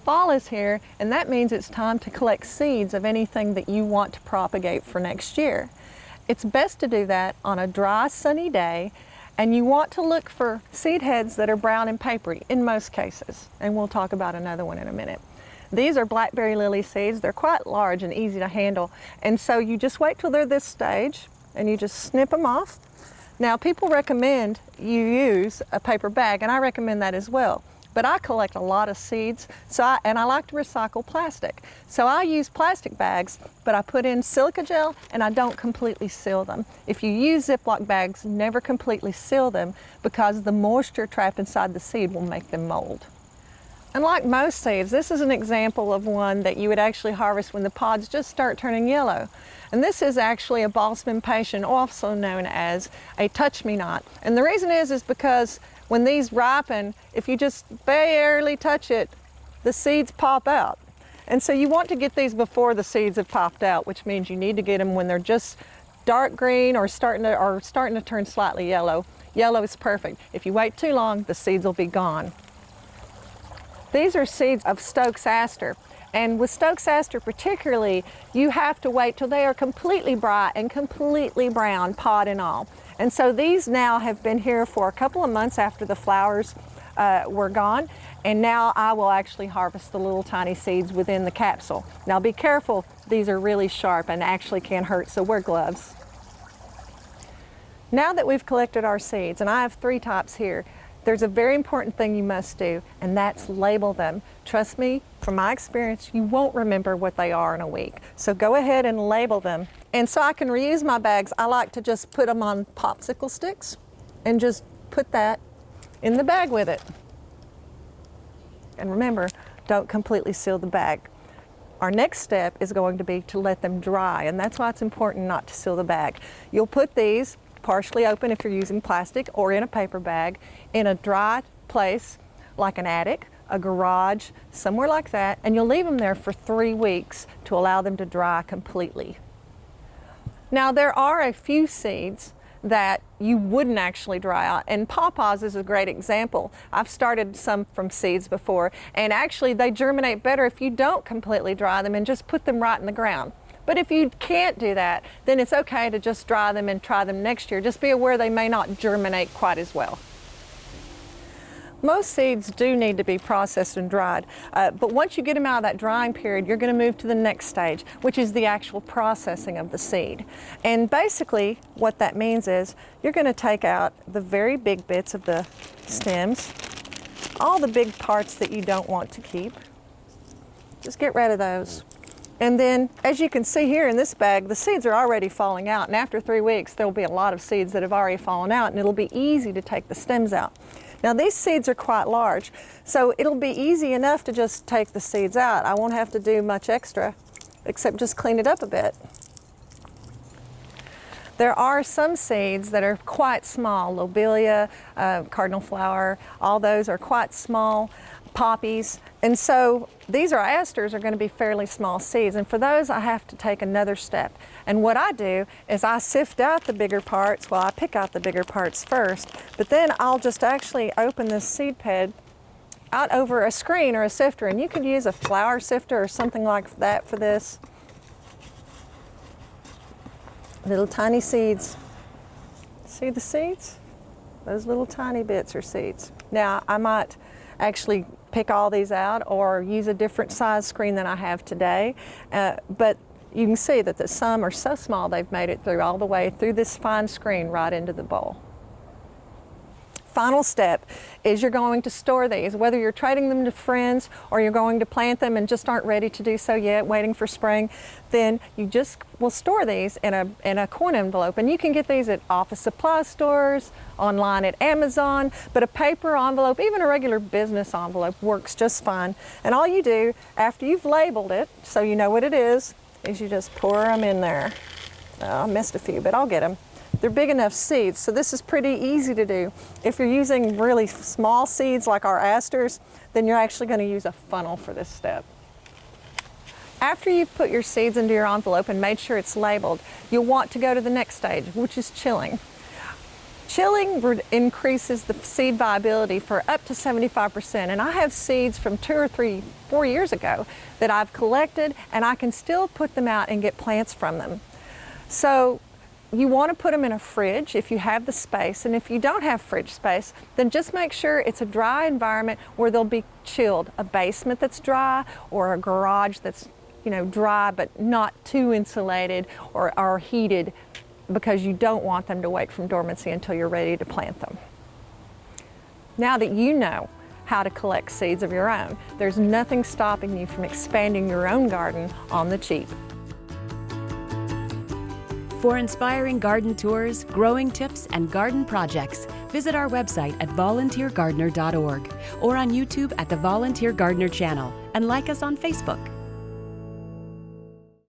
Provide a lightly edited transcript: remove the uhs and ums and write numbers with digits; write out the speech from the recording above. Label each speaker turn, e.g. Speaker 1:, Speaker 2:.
Speaker 1: Fall is here, and that means it's time to collect seeds of anything that you want to propagate for next year. It's best to do that on a dry, sunny day, and you want to look for seed heads that are brown and papery in most cases, and we'll talk about another one in a minute. These are blackberry lily seeds. They're quite large and easy to handle, and so you just wait till they're this stage and you just snip them off. Now, people recommend you use a paper bag, and I recommend that as well. But I collect a lot of seeds, and I like to recycle plastic. So I use plastic bags, but I put in silica gel and I don't completely seal them. If you use Ziploc bags, never completely seal them because the moisture trapped inside the seed will make them mold. And like most seeds, this is an example of one that you would actually harvest when the pods just start turning yellow. And this is actually a balsam impatient, also known as a touch-me-not. And the reason is because when these ripen, if you just barely touch it, the seeds pop out. And so you want to get these before the seeds have popped out, which means you need to get them when they're just dark green or starting to turn slightly yellow. Yellow is perfect. If you wait too long, the seeds will be gone. These are seeds of Stokes aster. And with Stokes aster particularly, you have to wait till they are completely bright and completely brown, pod and all. And so these now have been here for a couple of months after the flowers were gone. And now I will actually harvest the little tiny seeds within the capsule. Now be careful, these are really sharp and actually can hurt, so wear gloves. Now that we've collected our seeds, and I have 3 types here, there's a very important thing you must do, and that's label them. Trust me, from my experience, you won't remember what they are in a week. So go ahead and label them. And so I can reuse my bags. I like to just put them on popsicle sticks and just put that in the bag with it. And remember, don't completely seal the bag. Our next step is going to be to let them dry, and that's why it's important not to seal the bag. You'll put these partially open if you're using plastic or in a paper bag in a dry place like an attic, a garage, somewhere like that, and you'll leave them there for 3 weeks to allow them to dry completely. Now there are a few seeds that you wouldn't actually dry out, and pawpaws is a great example. I've started some from seeds before, and actually they germinate better if you don't completely dry them and just put them right in the ground. But if you can't do that, then it's okay to just dry them and try them next year. Just be aware they may not germinate quite as well. Most seeds do need to be processed and dried, but once you get them out of that drying period, you're going to move to the next stage, which is the actual processing of the seed. And basically what that means is you're going to take out the very big bits of the stems, all the big parts that you don't want to keep. Just get rid of those. And then, as you can see here in this bag, the seeds are already falling out, and after 3 weeks there will be a lot of seeds that have already fallen out, and it'll be easy to take the stems out. Now these seeds are quite large, so it'll be easy enough to just take the seeds out. I won't have to do much extra except just clean it up a bit. There are some seeds that are quite small, lobelia, cardinal flower, all those are quite small, poppies, and so these asters are going to be fairly small seeds, and for those I have to take another step. And what I do is I sift out the bigger parts. Well, I pick out the bigger parts first, but then I'll just actually open this seed pod out over a screen or a sifter, and you could use a flour sifter or something like that for this. Little tiny seeds. See the seeds? Those little tiny bits are seeds. Now I might actually pick all these out or use a different size screen than I have today, but you can see that some are so small they've made it through all the way through this fine screen right into the bowl. Final step is you're going to store these, whether you're trading them to friends or you're going to plant them and just aren't ready to do so yet, waiting for spring, then you just will store these in a coin envelope. And you can get these at office supply stores, online at Amazon, but a paper envelope, even a regular business envelope works just fine. And all you do after you've labeled it, so you know what it is you just pour them in there. I missed a few, but I'll get them. They're big enough seeds, so this is pretty easy to do. If you're using really small seeds like our asters, then you're actually going to use a funnel for this step. After you've put your seeds into your envelope and made sure it's labeled, you'll want to go to the next stage, which is chilling. Chilling increases the seed viability for up to 75%, and I have seeds from 2 or 3, 4 years ago that I've collected, and I can still put them out and get plants from them. So you want to put them in a fridge if you have the space, and if you don't have fridge space, then just make sure it's a dry environment where they'll be chilled. A basement that's dry, or a garage that's dry but not too insulated or heated, because you don't want them to wake from dormancy until you're ready to plant them. Now that you know how to collect seeds of your own, there's nothing stopping you from expanding your own garden on the cheap.
Speaker 2: For inspiring garden tours, growing tips, and garden projects, visit our website at volunteergardener.org or on YouTube at the Volunteer Gardener channel, and like us on Facebook.